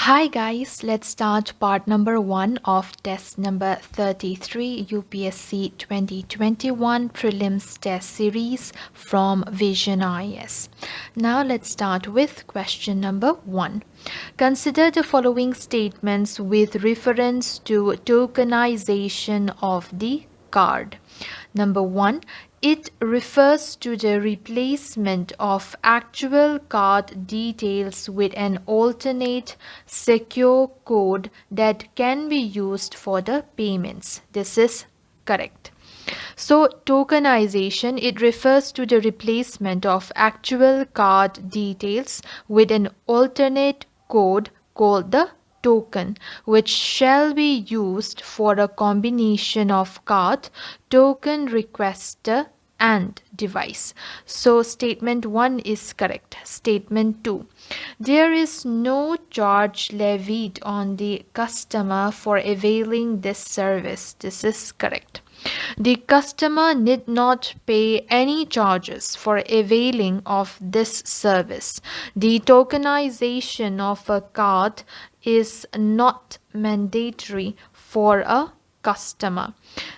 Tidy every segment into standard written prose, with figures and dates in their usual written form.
Hi guys, let's start part number 1 of test number 33 UPSC 2021 Prelims test series from Vision IAS. Now let's start with question number 1. Consider the following statements with reference to tokenization of the card. Number 1. It refers to the replacement of actual card details with an alternate secure code that can be used for the payments. This is correct. So tokenization, it refers to the replacement of actual card details with an alternate code called the token, which shall be used for a combination of card, token requester and device. So statement 1 is correct. Statement 2. There is no charge levied on the customer for availing this service. This is correct. The customer need not pay any charges for availing of this service. The tokenization of a card is not mandatory for a customer.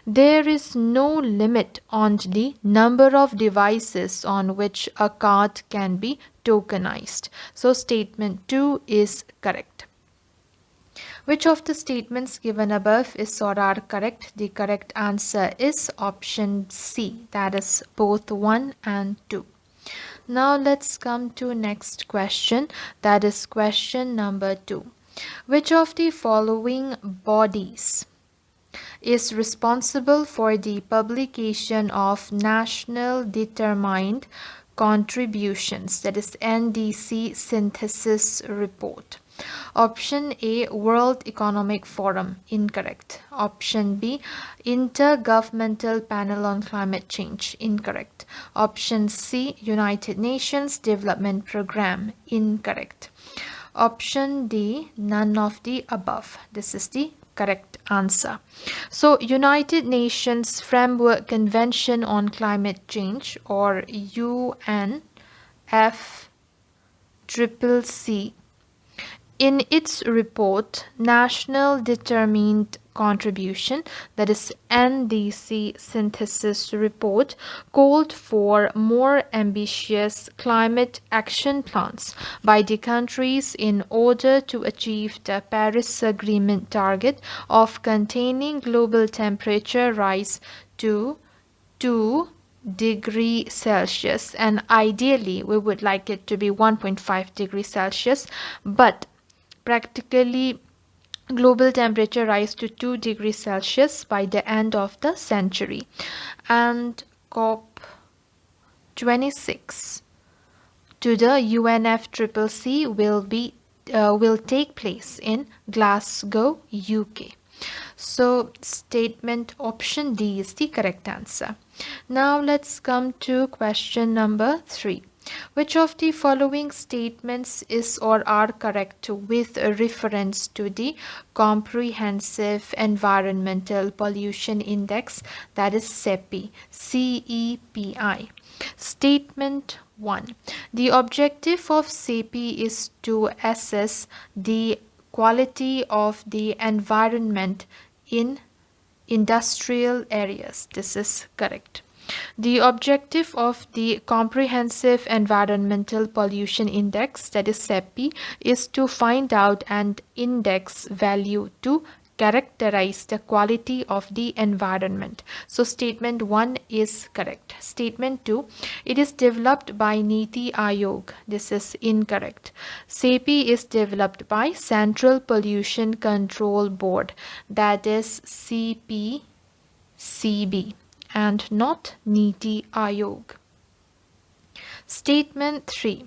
There is no limit on the number of devices on which a card can be tokenized. So statement 2 is correct. Which of the statements given above is or are correct? The correct answer is option C, that is both 1 and 2. Now let's come to next question, that is question number 2. Which of the following bodies is responsible for the publication of National Determined Contributions, that is NDC synthesis report? Option A, World Economic Forum, incorrect. Option B, Intergovernmental Panel on Climate Change, incorrect. Option C, United Nations Development Programme, incorrect. Option D, none of the above. This is the correct answer. So United Nations Framework Convention on Climate Change, or UNFCCC, in its report, National Determined Contribution, that is NDC synthesis report, called for more ambitious climate action plans by the countries in order to achieve the Paris Agreement target of containing global temperature rise to 2 degree Celsius, and ideally we would like it to be 1.5 degrees Celsius, but practically global temperature rise to 2 degrees Celsius by the end of the century. And COP26 to the UNFCCC will take place in Glasgow, UK. So statement option D is the correct answer. Now let's come to question number 3. Which of the following statements is or are correct with reference to the Comprehensive Environmental Pollution Index, that is CEPI, CEPI? Statement 1. The objective of CEPI is to assess the quality of the environment in industrial areas. This is correct. The objective of the Comprehensive Environmental Pollution Index, that is CEPI, is to find out and index value to characterize the quality of the environment. So statement 1 is correct. Statement 2, it is developed by Niti Aayog. This is incorrect. CEPI is developed by Central Pollution Control Board, that is CPCB, and not Niti Aayog. Statement 3.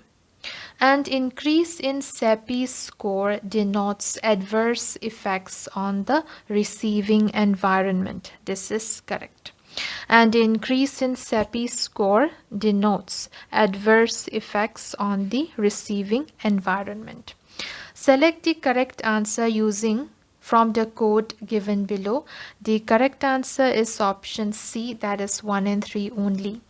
An increase in CEPI score denotes adverse effects on the receiving environment. This is correct. And increase in CEPI score denotes adverse effects on the receiving environment. Select the correct answer using from the code given below. The correct answer is option C, that is 1 and 3 only.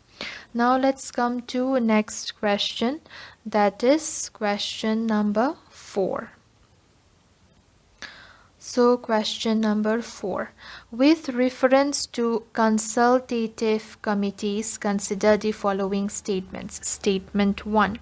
Now let's come to next question, that is question number 4. So question number 4. With reference to consultative committees, consider the following statements. Statement 1.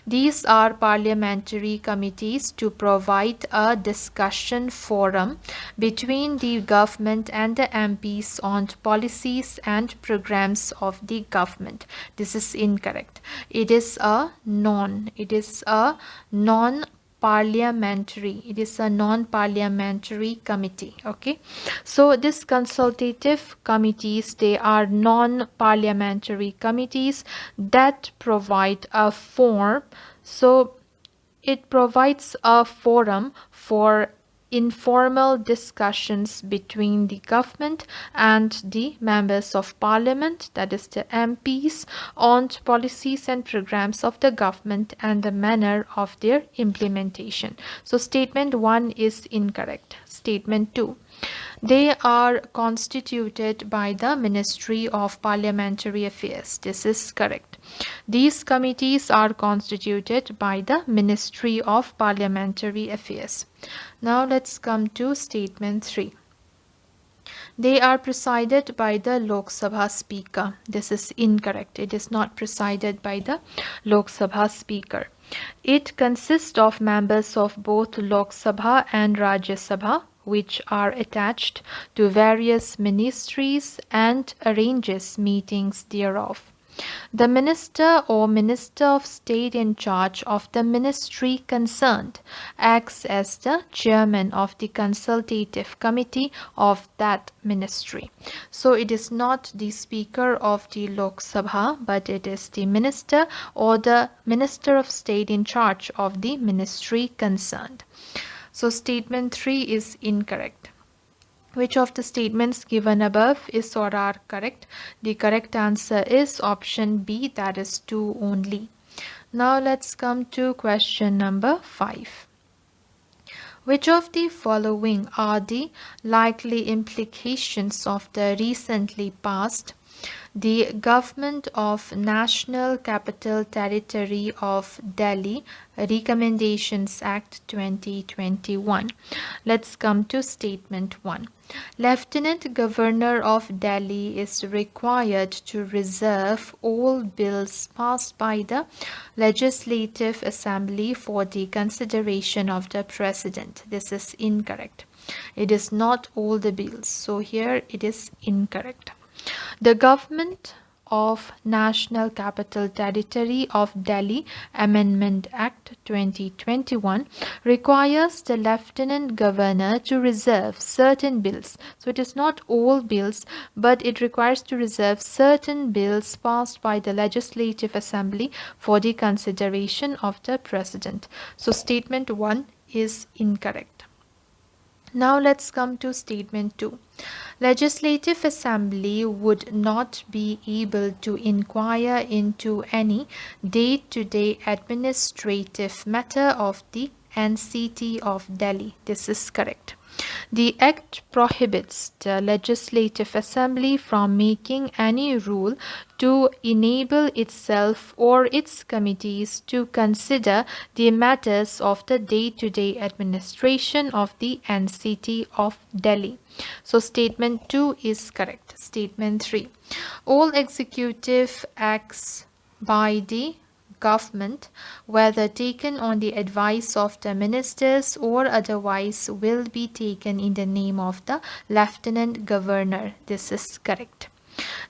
These are parliamentary committees to provide a discussion forum between the government and the MPs on policies and programs of the government. This is incorrect. It is a non-parliamentary committee. Okay, so this consultative committees, they are non-parliamentary committees that provide a form. So it provides a forum for informal discussions between the government and the members of parliament, that is the MPs, on policies and programs of the government and the manner of their implementation. So statement 1 is incorrect. Statement 2. They are constituted by the Ministry of Parliamentary Affairs. This is correct. These committees are constituted by the Ministry of Parliamentary Affairs. Now let's come to statement 3. They are presided by the Lok Sabha Speaker. This is incorrect. It is not presided by the Lok Sabha Speaker. It consists of members of both Lok Sabha and Rajya Sabha, which are attached to various ministries and arranges meetings thereof. The minister or minister of state in charge of the ministry concerned acts as the chairman of the consultative committee of that ministry. So it is not the speaker of the Lok Sabha, but it is the minister or the minister of state in charge of the ministry concerned. So statement 3 is incorrect. Which of the statements given above is or are correct? The correct answer is option B, that is 2 only. Now let's come to question number 5. Which of the following are the likely implications of the recently passed the Government of National Capital Territory of Delhi Recommendations Act 2021? Let's come to statement 1. Lieutenant Governor of Delhi is required to reserve all bills passed by the Legislative Assembly for the consideration of the President. This is incorrect. It is not all the bills. So here it is incorrect. The Government of National Capital Territory of Delhi Amendment Act 2021 requires the Lieutenant Governor to reserve certain bills. So it is not all bills, but it requires to reserve certain bills passed by the Legislative Assembly for the consideration of the President. So statement 1 is incorrect. Now let's come to statement 2. Legislative Assembly would not be able to inquire into any day-to-day administrative matter of the NCT of Delhi. This is correct. The Act prohibits the Legislative Assembly from making any rule to enable itself or its committees to consider the matters of the day-to-day administration of the NCT of Delhi. So statement 2 is correct. Statement 3. All executive acts by the government, whether taken on the advice of the ministers or otherwise, will be taken in the name of the Lieutenant Governor. This is correct.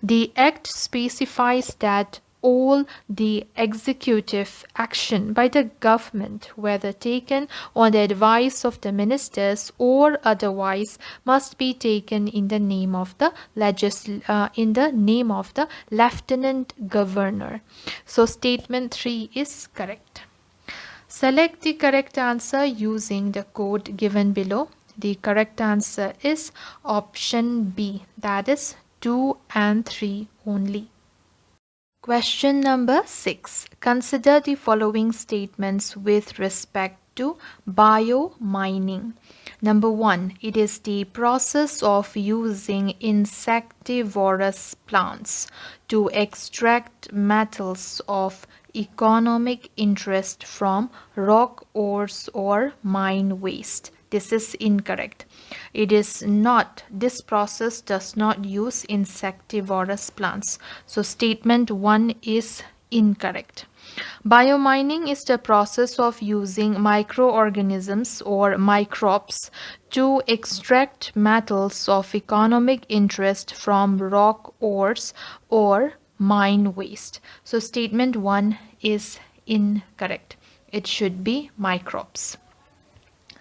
The Act specifies that all the executive action by the government, whether taken on the advice of the ministers or otherwise, must be taken in the name of the Lieutenant Governor. So statement 3 is correct. Select the correct answer using the code given below. The correct answer is option B, that is 2 and 3 only. Question number 6. Consider the following statements with respect to biomining. Number 1, it is the process of using insectivorous plants to extract metals of economic interest from rock ores or mine waste. This is incorrect. It is not, this process does not use insectivorous plants. So statement 1 is incorrect. Biomining is the process of using microorganisms or microbes to extract metals of economic interest from rock ores or mine waste. So statement 1 is incorrect. It should be microbes.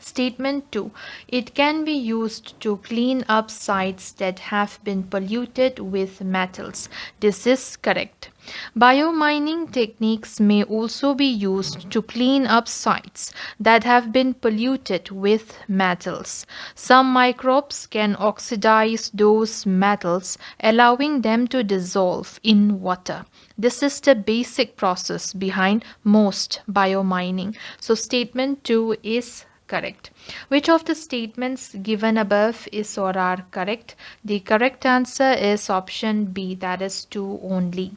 Statement 2. It can be used to clean up sites that have been polluted with metals. This is correct. Biomining techniques may also be used to clean up sites that have been polluted with metals. Some microbes can oxidize those metals, allowing them to dissolve in water. This is the basic process behind most biomining. So statement 2 is correct. Which of the statements given above is or are correct? The correct answer is option B, that is 2 only.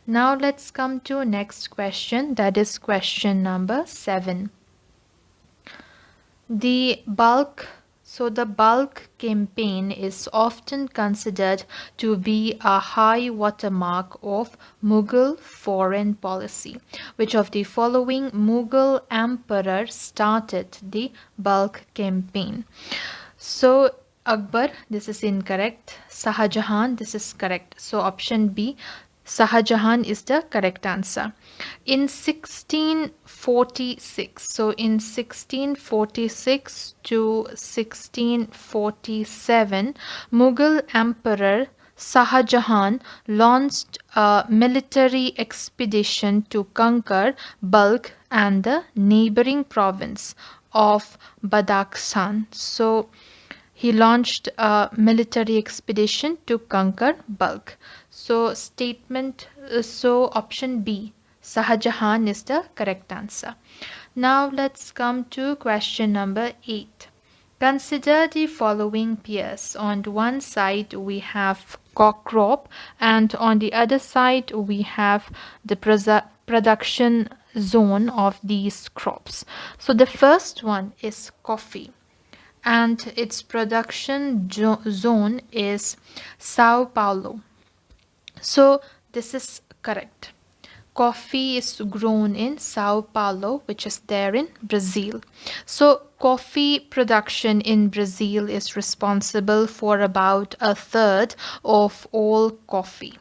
Now let's come to next question, that is question number 7. The bulk campaign is often considered to be a high watermark of Mughal foreign policy. Which of the following Mughal emperor started the bulk campaign? So Akbar, this is incorrect. Shahjahan, this is correct. So option B, Shahjahan is the correct answer. In 1646, so in 1646 to 1647, Mughal Emperor Shahjahan launched a military expedition to conquer Balkh and the neighboring province of Badakhshan. So he launched a military expedition to conquer Balkh. So option B, Shahjahan is the correct answer. Now let's come to question number 8. Consider the following pairs. On one side we have crop and on the other side we have the production zone of these crops. So the first one is coffee and its production zone is Sao Paulo. So this is correct. Coffee is grown in Sao Paulo, which is there in Brazil. So coffee production in Brazil is responsible for about a third of all coffee,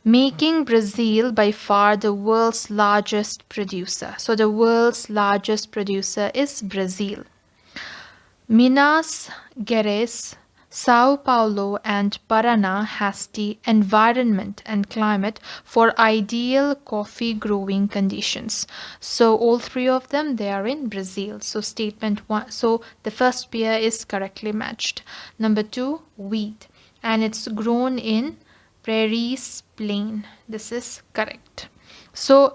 making Brazil by far the world's largest producer. So the world's largest producer is Brazil. Minas Gerais, Sao Paulo and Paraná has the environment and climate for ideal coffee growing conditions. So all three of them, they are in Brazil. So statement 1, so the first pair is correctly matched. Number 2, wheat, and it's grown in prairies plain. This is correct. So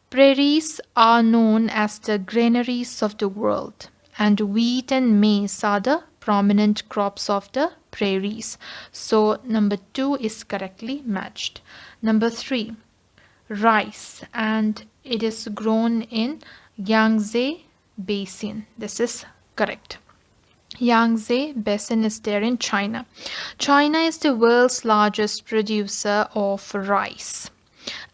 prairies are known as the granaries of the world, and wheat and maize are the prominent crops of the prairies. So number 2 is correctly matched. Number 3, rice, and it is grown in Yangtze Basin. This is correct. Yangtze Basin is there in China. China is the world's largest producer of rice,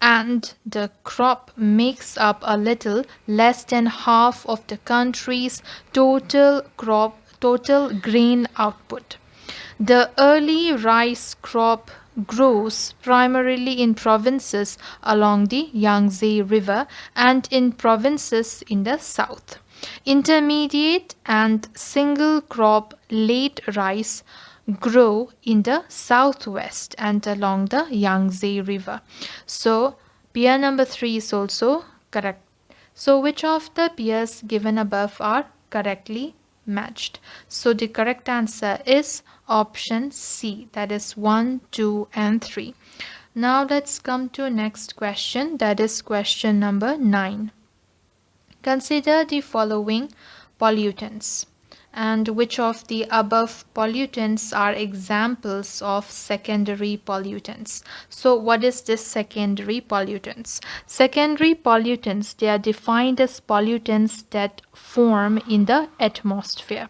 and the crop makes up a little less than half of the country's total grain output. The early rice crop grows primarily in provinces along the Yangtze River and in provinces in the south. Intermediate and single crop late rice grow in the southwest and along the Yangtze River. So pair number 3 is also correct. So which of the pairs given above are correctly matched? So the correct answer is option C, that is 1, 2 and 3. Now let's come to next question, that is question number 9. Consider the following pollutants. And which of the above pollutants are examples of secondary pollutants? So what is this secondary pollutants? Secondary pollutants, they are defined as pollutants that form in the atmosphere.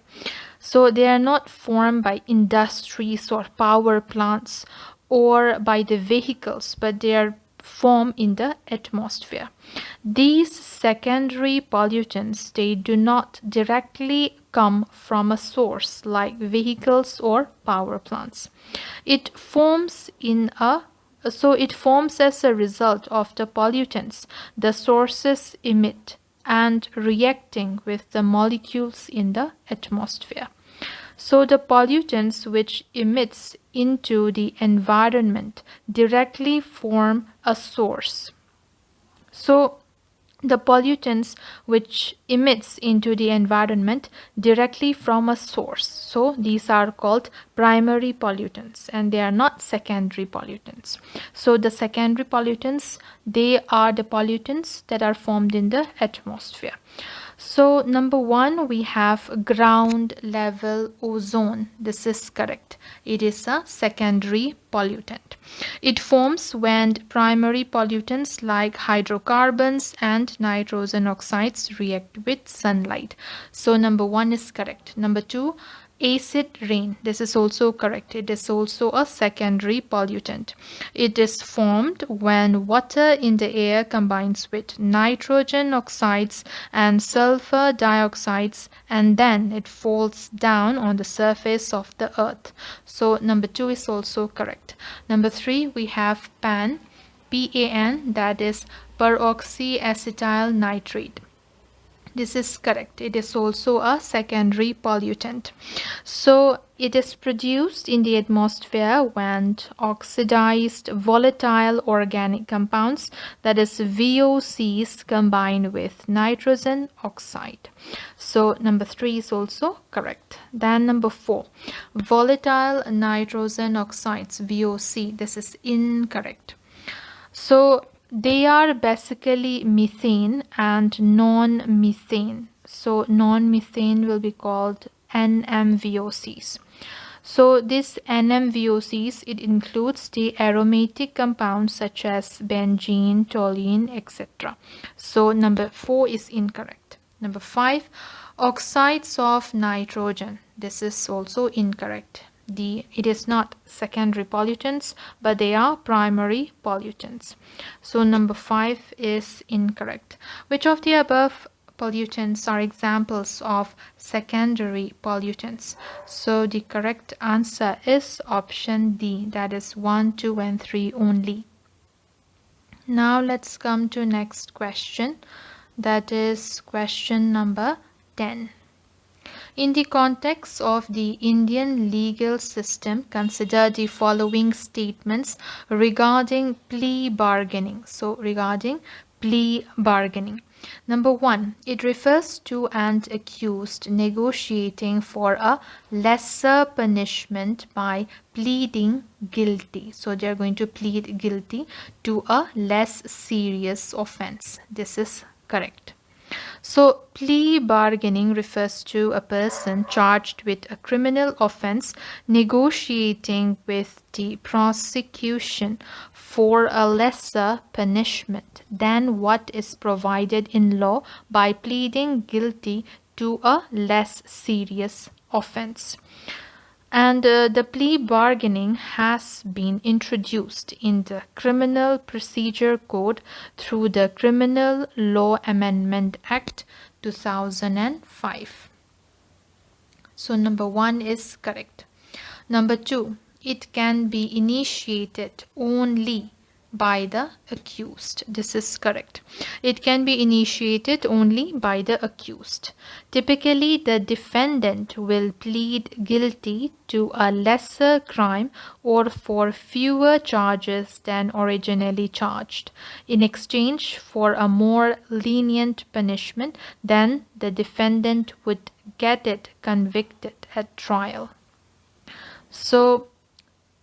So they are not formed by industries or power plants or by the vehicles, but they are formed in the atmosphere. These secondary pollutants, they do not directly come from a source like vehicles or power plants. It forms as a result of the pollutants the sources emit and reacting with the molecules in the atmosphere. So the pollutants which emits into the environment directly form a source. So the pollutants which emits into the environment directly from a source. So these are called primary pollutants and they are not secondary pollutants. So the secondary pollutants, they are the pollutants that are formed in the atmosphere. So number 1, we have ground level ozone. This is correct. It is a secondary pollutant. It forms when primary pollutants like hydrocarbons and nitrogen oxides react with sunlight. So number 1 is correct. Number 2, acid rain. This is also correct. It is also a secondary pollutant. It is formed when water in the air combines with nitrogen oxides and sulfur dioxides and then it falls down on the surface of the earth. So number 2 is also correct. Number 3, we have PAN, PAN, that is peroxyacetyl nitrate. This is correct. It is also a secondary pollutant. So it is produced in the atmosphere when oxidized volatile organic compounds, that is VOCs, combine with nitrogen oxide. So number 3 is also correct. Then number 4, volatile nitrogen oxides, VOC. This is incorrect. So they are basically methane and non-methane. So non-methane will be called NMVOCs. So this NMVOCs, it includes the aromatic compounds such as benzene, toluene, etc. So number 4 is incorrect. Number 5, oxides of nitrogen. This is also incorrect. It is not secondary pollutants, but they are primary pollutants. So number 5 is incorrect. Which of the above pollutants are examples of secondary pollutants? So the correct answer is option D, that is 1, 2 and 3 only. Now let's come to next question, that is question number 10. In the context of the Indian legal system, consider the following statements regarding plea bargaining. So regarding plea bargaining. Number 1, it refers to an accused negotiating for a lesser punishment by pleading guilty. So they are going to plead guilty to a less serious offense. This is correct. So plea bargaining refers to a person charged with a criminal offense negotiating with the prosecution for a lesser punishment than what is provided in law by pleading guilty to a less serious offense. And the plea bargaining has been introduced in the Criminal Procedure Code through the Criminal Law Amendment Act 2005. So number 1 is correct. Number 2, it can be initiated only by the accused. This is correct. It can be initiated only by the accused. Typically, the defendant will plead guilty to a lesser crime or for fewer charges than originally charged in exchange for a more lenient punishment than the defendant would get it convicted at trial. So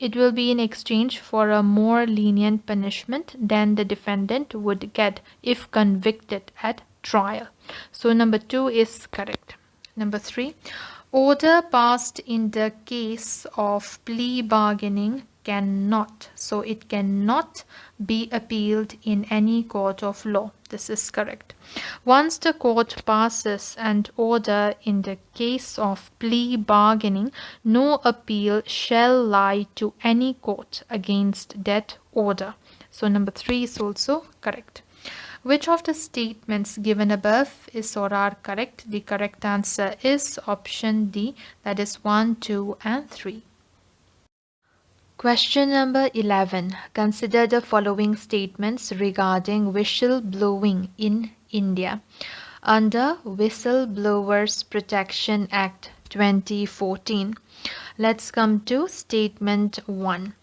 it will be in exchange for a more lenient punishment than the defendant would get if convicted at trial. So number 2 is correct. Number 3, order passed in the case of plea bargaining cannot, so it cannot be appealed in any court of law. This is correct. Once the court passes an order in the case of plea bargaining, no appeal shall lie to any court against that order. So number 3 is also correct. Which of the statements given above is or are correct? The correct answer is option D, that is 1, 2, and 3. Question number 11. Consider the following statements regarding whistleblowing in India. Under Whistleblowers Protection Act 2014. Let's come to statement 1.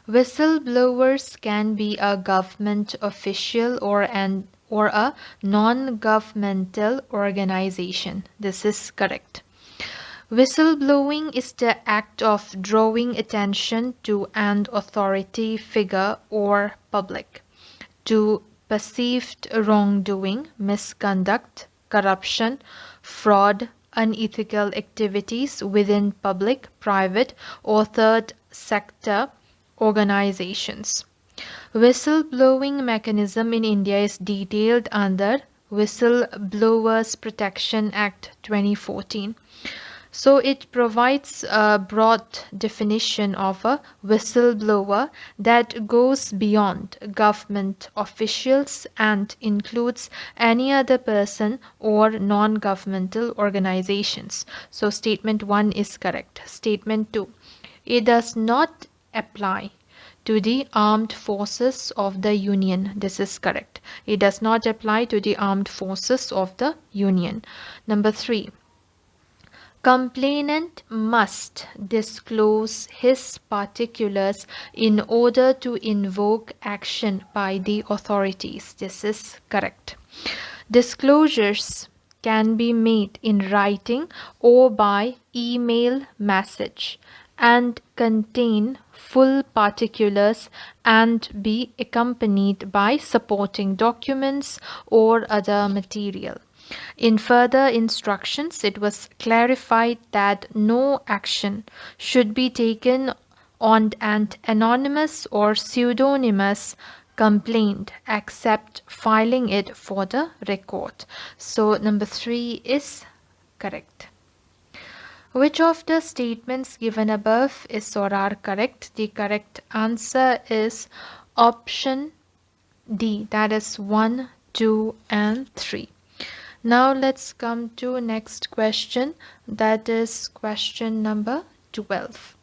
Whistleblowers can be a government official or a non-governmental organization. This is correct. Whistleblowing is the act of drawing attention to an authority figure or public to perceived wrongdoing, misconduct, corruption, fraud, unethical activities within public, private, or third sector organizations. Whistleblowing mechanism in India is detailed under Whistleblowers Protection Act 2014. So it provides a broad definition of a whistleblower that goes beyond government officials and includes any other person or non-governmental organizations. So statement 1 is correct. Statement 2. It does not apply to the armed forces of the Union. This is correct. It does not apply to the armed forces of the Union. Number 3. Complainant must disclose his particulars in order to invoke action by the authorities. This is correct. Disclosures can be made in writing or by email message and contain full particulars and be accompanied by supporting documents or other material. In further instructions, it was clarified that no action should be taken on an anonymous or pseudonymous complaint except filing it for the record. So number 3 is correct. Which of the statements given above is or are correct? The correct answer is option D, that is 1, 2, and 3. Now let's come to next question, that is question number 12.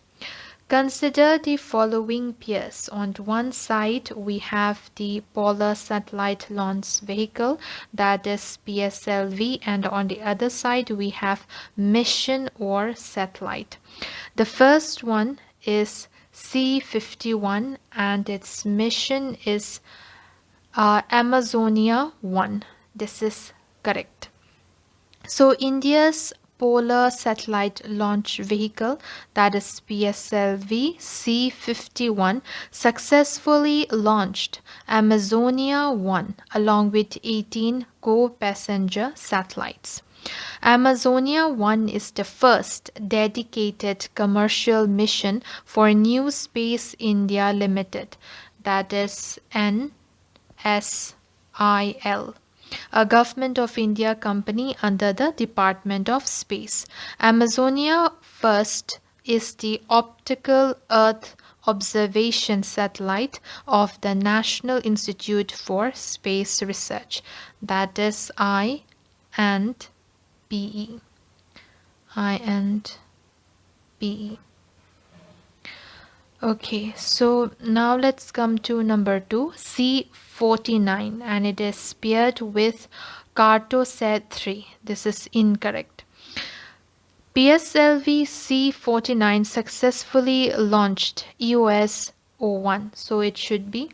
Consider the following pairs. On one side we have the Polar Satellite Launch Vehicle, that is PSLV, and on the other side we have mission or satellite. The first one is C51 and its mission is Amazonia 1. This is correct. So India's Polar Satellite Launch Vehicle, that is PSLV C51, successfully launched Amazonia 1 along with 18 co-passenger satellites. Amazonia 1 is the first dedicated commercial mission for New Space India Limited, that is NSIL, a Government of India company under the Department of Space. Amazonia First is the optical Earth observation satellite of the National Institute for Space Research, that is INPE. Okay, so now let's come to number 2, C49, and it is paired with Cartosat 3. This is incorrect. PSLV C49 successfully launched EOS 01, so it should be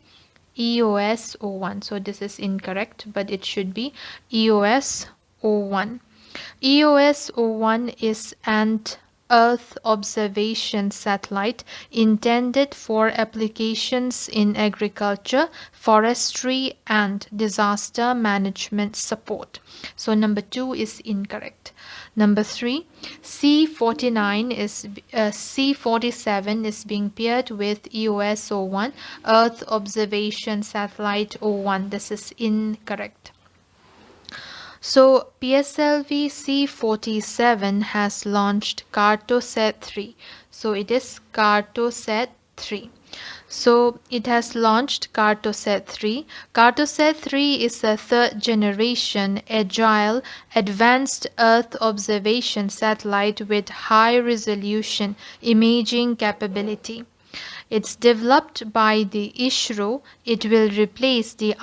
EOS 01. So this is incorrect, but it should be EOS 01. EOS 01 is an Earth observation satellite intended for applications in agriculture, forestry, and disaster management support. So number 2 is incorrect. Number 3, C47 is being paired with EOS-01, Earth observation satellite 01. This is incorrect. So PSLV C47 has launched Cartosat 3. So it is Cartosat 3. So it has launched Cartosat 3. Cartosat 3 is a third generation agile advanced Earth observation satellite with high resolution imaging capability. It's developed by the ISRO. It will replace the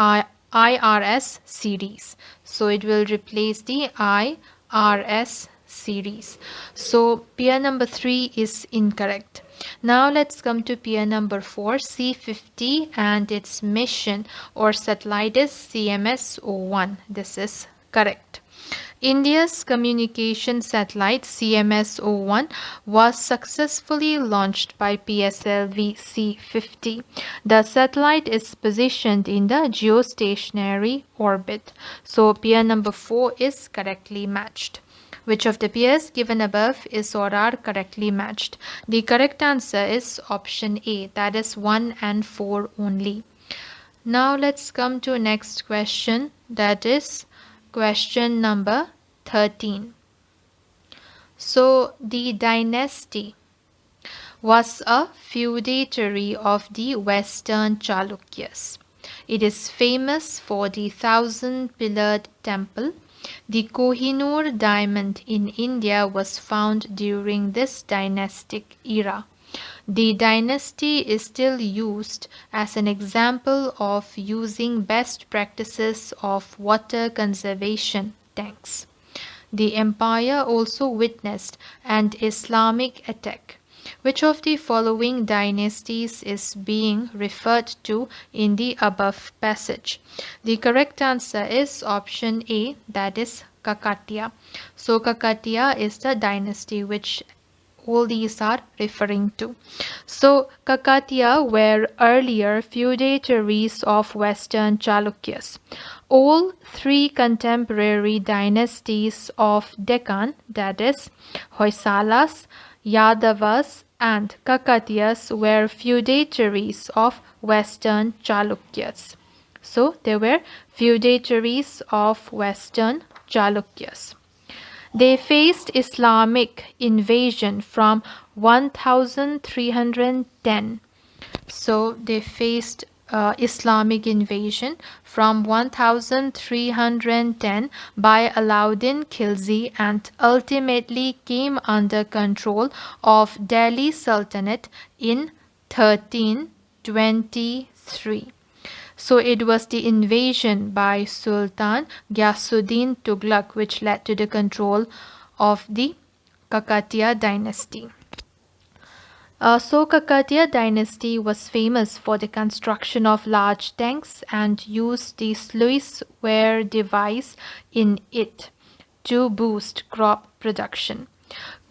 IRS series. So it will replace the IRS series. So pair number 3 is incorrect. Now let's come to pair number 4, C50, and its mission or satellite is CMS-01. This is correct. India's communication satellite CMS-01 was successfully launched by PSLV C50. The satellite is positioned in the geostationary orbit. So pair number 4 is correctly matched. Which of the pairs given above is or are correctly matched? The correct answer is option A, that is 1 and 4 only. Now let's come to next question, that is question number 13. So the dynasty was a feudatory of the Western Chalukyas. It is famous for the 1,000-pillared temple. The Kohinoor diamond in India was found during this dynastic era. The dynasty is still used as an example of using best practices of water conservation tanks. The empire also witnessed an Islamic attack. Which of the following dynasties is being referred to in the above passage? The correct answer is option A, that is Kakatiya. So Kakatiya is the dynasty which all these are referring to. So Kakatiya were earlier feudatories of Western Chalukyas. All three contemporary dynasties of Deccan, that is Hoysalas, Yadavas, and Kakatiyas, were feudatories of Western Chalukyas. So they were feudatories of Western Chalukyas. They faced Islamic invasion from 1310. So they faced Islamic invasion from 1310 by Alauddin Khilji and ultimately came under control of Delhi Sultanate in 1323. So it was the invasion by Sultan Ghiyasuddin Tughlaq which led to the control of the Kakatiya dynasty. So Kakatiya dynasty was famous for the construction of large tanks and used the sluiceware device in it to boost crop production.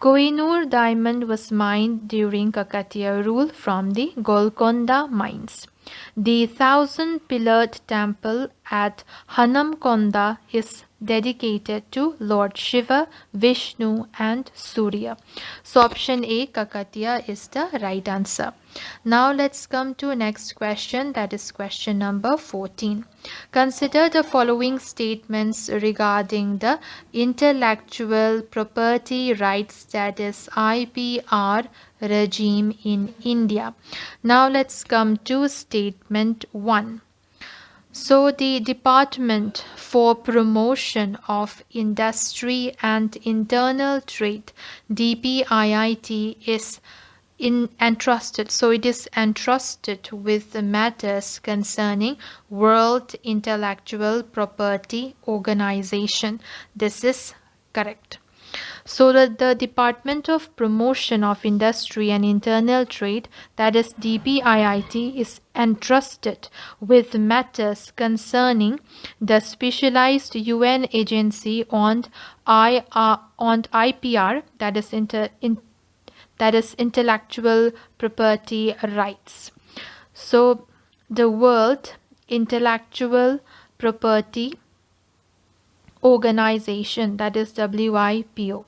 Kohinoor diamond was mined during Kakatiya rule from the Golconda mines. The 1,000-pillared temple at Hanamkonda is dedicated to Lord Shiva, Vishnu, and Surya. So option A, Kakatiya, is the right answer. Now let's come to next question, that is question number 14. Consider the following statements regarding the intellectual property rights, that is IPR regime in India. Now let's come to statement 1. So the Department for Promotion of Industry and Internal Trade, DPIIT, is entrusted. So it is entrusted with the matters concerning World Intellectual Property Organization. This is correct. So the Department of Promotion of Industry and Internal Trade, that is DPIIT, is entrusted with matters concerning the specialized UN agency on IPR, that is that is intellectual property rights. So the World Intellectual Property Organization, that is WIPO,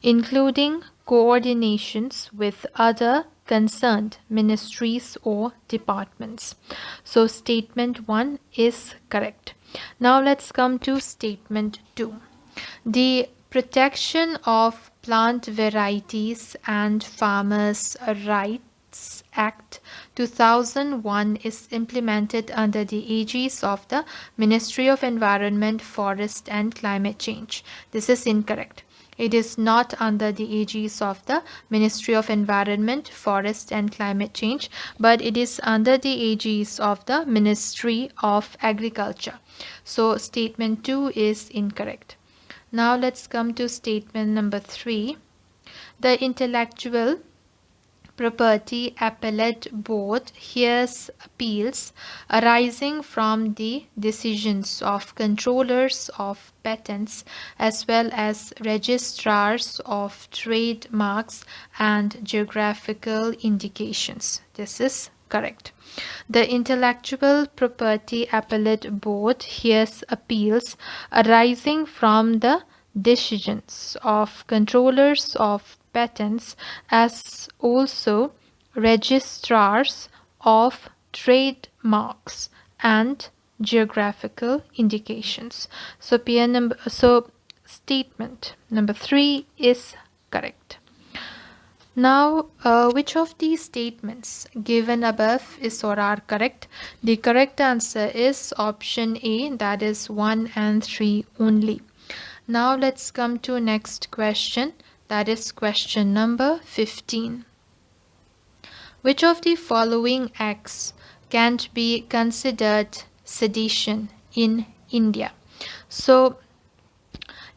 including coordinations with other concerned ministries or departments. So statement 1 is correct. Now let's come to statement 2. The Protection of Plant Varieties and Farmers' Rights Act 2001 is implemented under the aegis of the Ministry of Environment, Forest and Climate Change. This is incorrect. It is not under the aegis of the Ministry of Environment, Forest and Climate Change, but it is under the aegis of the Ministry of Agriculture. So statement 2 is incorrect. Now let's come to statement number 3. The Intellectual Property Appellate Board hears appeals arising from the decisions of controllers of patents as well as registrars of trademarks and geographical indications. This is correct. The Intellectual Property Appellate Board hears appeals arising from the decisions of controllers of patents as also registrars of trademarks and geographical indications. So statement number 3 is correct. Now, which of these statements given above is or are correct? The correct answer is option A, that is 1 and 3 only. Now let's come to next question, that is question number 15. Which of the following acts can't be considered sedition in India? So,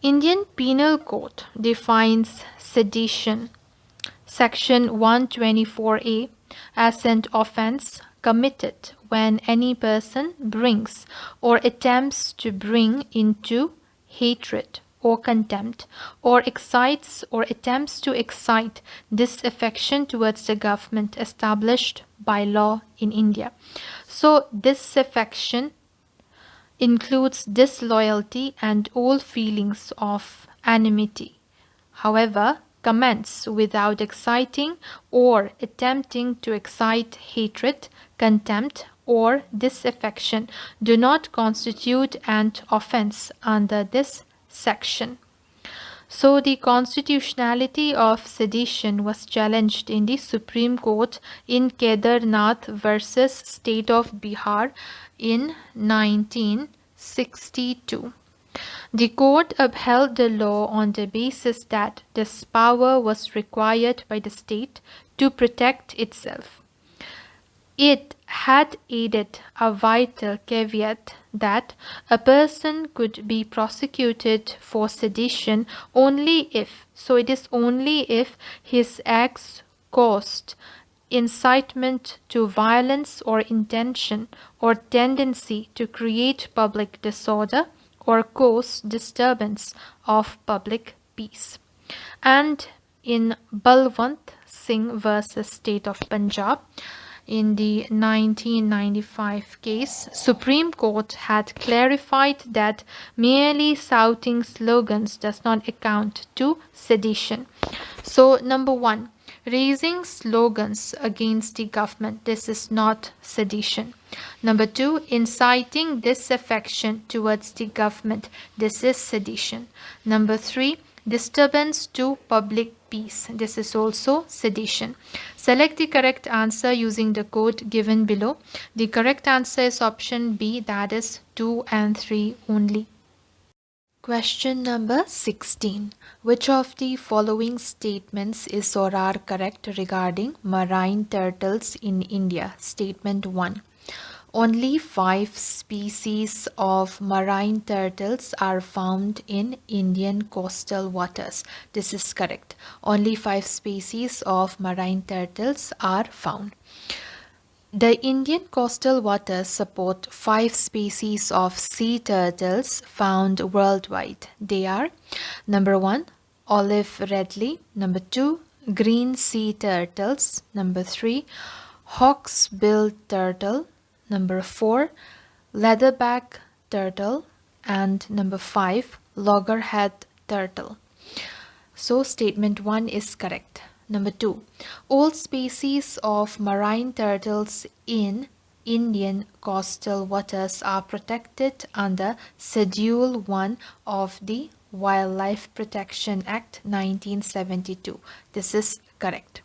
Indian Penal Code defines sedition, Section 124A, as an offence committed when any person brings or attempts to bring into hatred or contempt, or excites or attempts to excite disaffection towards the government established by law in India. So disaffection includes disloyalty and all feelings of enmity. However, comments without exciting or attempting to excite hatred, contempt, or disaffection do not constitute an offence under this section. So the constitutionality of sedition was challenged in the Supreme Court in Kedarnath versus State of Bihar in 1962. The court upheld the law on the basis that this power was required by the state to protect itself. It had added a vital caveat that a person could be prosecuted for sedition only if, so it is only if his acts caused incitement to violence or intention or tendency to create public disorder or cause disturbance of public peace. And in Balwant Singh versus State of Punjab, in the 1995 case, Supreme Court had clarified that merely shouting slogans does not account to sedition. So number 1, raising slogans against the government, this is not sedition. Number 2, inciting disaffection towards the government, this is sedition. Number 3, disturbance to public peace, this is also sedition. Select the correct answer using the code given below. The correct answer is option B, that is 2 and 3 only. Question number 16. Which of the following statements is or are correct regarding marine turtles in India? Statement 1. Only 5 species of marine turtles are found in Indian coastal waters. This is correct. Only 5 species of marine turtles are found. The Indian coastal waters support 5 species of sea turtles found worldwide. They are number 1, olive redley, number 2, green sea turtles. Number 3, hawksbill turtle. Number 4, leatherback turtle. And number 5, loggerhead turtle. So statement 1 is correct. Number 2, all species of marine turtles in Indian coastal waters are protected under Schedule 1 of the Wildlife Protection Act 1972. This is correct.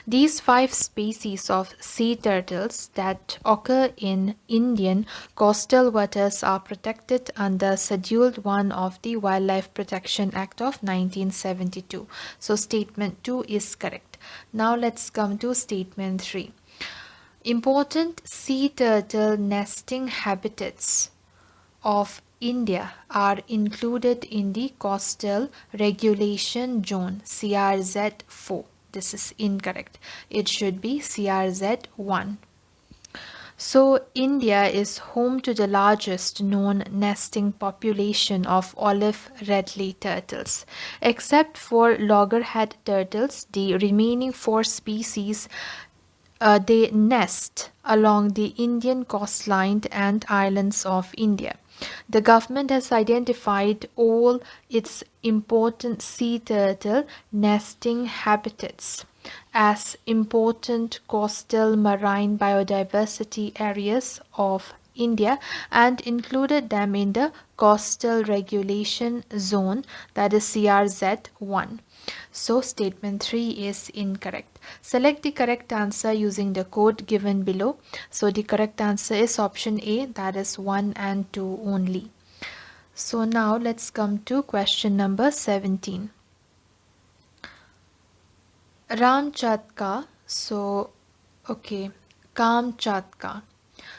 These 5 species of sea turtles that occur in Indian coastal waters are protected under Schedule 1 of the Wildlife Protection Act of 1972. So statement 2 is correct. Now let's come to statement 3. Important sea turtle nesting habitats of India are included in the Coastal Regulation Zone CRZ 4. This is incorrect. It should be CRZ 1. So, India is home to the largest known nesting population of olive redley turtles. Except for loggerhead turtles, the remaining 4 species they nest along the Indian coastline and islands of India. The government has identified all its important sea turtle nesting habitats as important coastal marine biodiversity areas of India and included them in the Coastal Regulation Zone, that is CRZ 1. So statement 3 is incorrect. Select the correct answer using the code given below. So the correct answer is option A, that is 1 and 2 only. So now let's come to question number 17. Kamchatka. Kamchatka.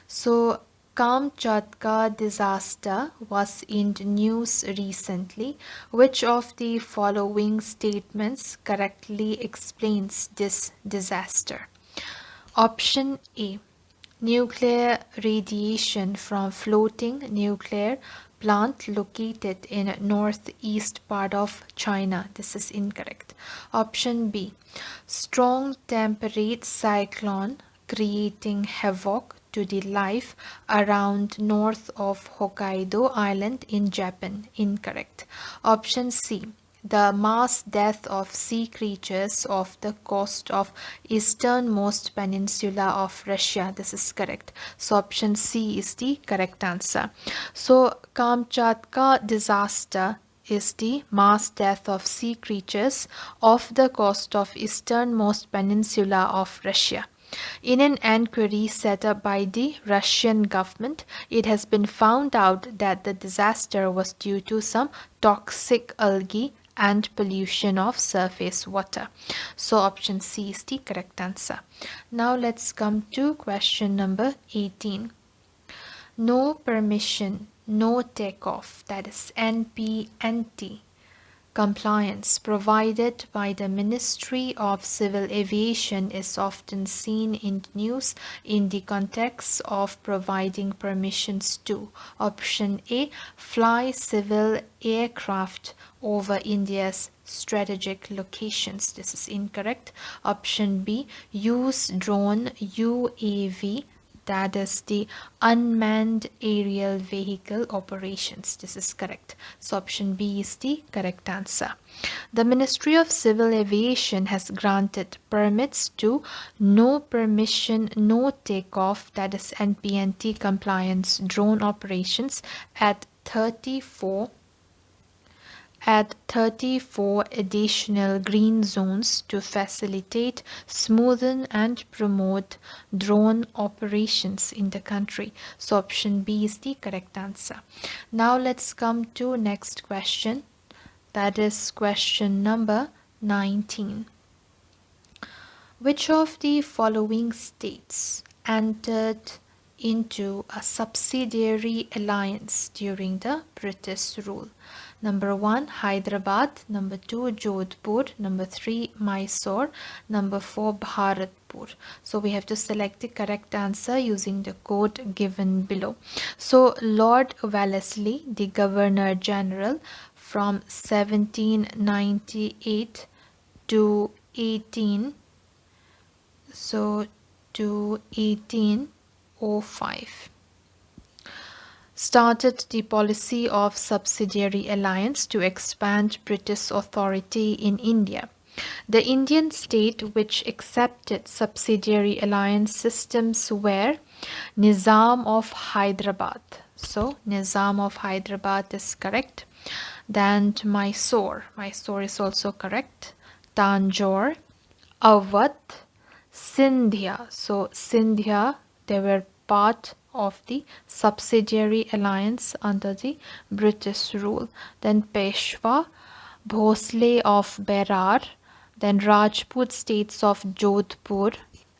So Kamchatka disaster was in the news recently. Which of the following statements correctly explains this disaster? Option A. Nuclear radiation from floating nuclear plant located in northeast part of China. This is incorrect. Option B. Strong temperate cyclone creating havoc to the life around north of Hokkaido Island in Japan. Incorrect. Option C. The mass death of sea creatures off the coast of easternmost peninsula of Russia. This is correct. So option C is the correct answer. So Kamchatka disaster is the mass death of sea creatures off the coast of easternmost peninsula of Russia. In an inquiry set up by the Russian government, it has been found out that the disaster was due to some toxic algae and pollution of surface water. So option C is the correct answer. Now let's come to question number 18. No permission, no takeoff, that is NPNT compliance provided by the Ministry of Civil Aviation is often seen in news in the context of providing permissions to option A. Fly civil aircraft over India's strategic locations. This is incorrect. Option B. Use drone UAV, that is the unmanned aerial vehicle operations. This is correct. So option B is the correct answer. The Ministry of Civil Aviation has granted permits to no permission, no takeoff, that is NPNT compliance drone operations at 34 additional green zones to facilitate, smoothen and promote drone operations in the country. So option B is the correct answer. Now let's come to next question. That is question number 19. Which of the following states entered into a subsidiary alliance during the British rule? Number 1, Hyderabad. Number 2, Jodhpur. Number 3, Mysore. Number 4, Bharatpur. So we have to select the correct answer using the code given below. So Lord Wellesley, the Governor General from 1798 to 18, so to 1805. Started the policy of subsidiary alliance to expand British authority in India. The Indian state which accepted subsidiary alliance systems were Nizam of Hyderabad. So Nizam of Hyderabad is correct. Then Mysore. Mysore is also correct. Tanjore, Awadh, Sindhya. So Sindhya, they were part of the subsidiary alliance under the British rule. Then Peshwa, Bhosle of Berar, then Rajput states of Jodhpur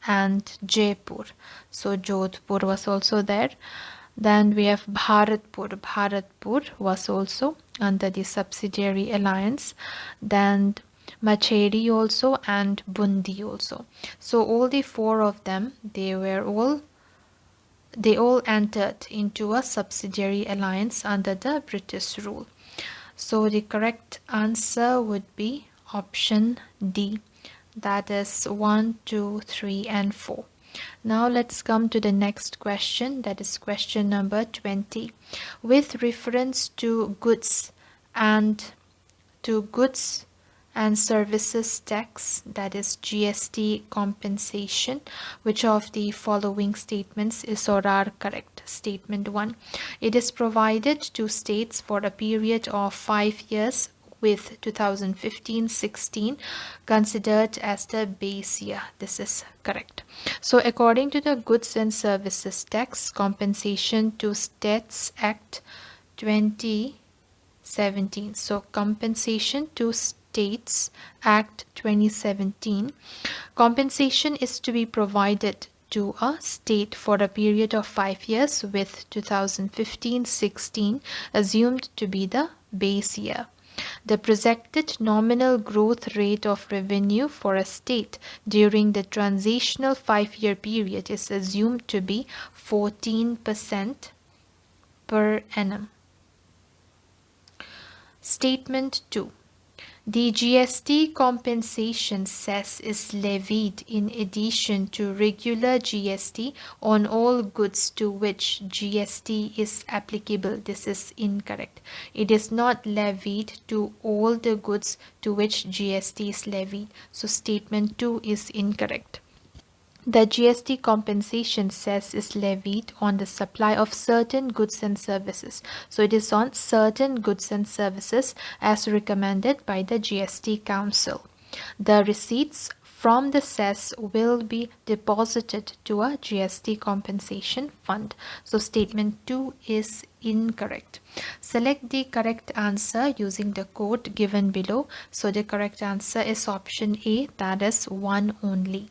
and Jaipur. So Jodhpur was also there. Then we have Bharatpur. Bharatpur was also under the subsidiary alliance. Then Macheri also and Bundi also. So all the four of them, they all entered into a subsidiary alliance under the British rule. So the correct answer would be option D. That is 1, 2, 3 and 4. Now let's come to the next question, that is question number 20. With reference to goods and services tax, that is GST compensation, which of the following statements is or are correct? Statement 1. It is provided to states for a period of 5 years with 2015-16 considered as the base year. This is correct. So according to the Goods and Services Tax Compensation to States Act 2017, so Compensation to States Act 2017, compensation is to be provided to a state for a period of 5 years with 2015-16 assumed to be the base year. The projected nominal growth rate of revenue for a state during the transitional 5-year period is assumed to be 14% per annum. Statement 2. The GST compensation cess is levied in addition to regular GST on all goods to which GST is applicable. This is incorrect. It is not levied to all the goods to which GST is levied. So statement 2 is incorrect. The GST compensation cess is levied on the supply of certain goods and services. So it is on certain goods and services as recommended by the GST Council. The receipts from the cess will be deposited to a GST compensation fund. So statement 2 is incorrect. Select the correct answer using the code given below. So the correct answer is option A, that is 1 only.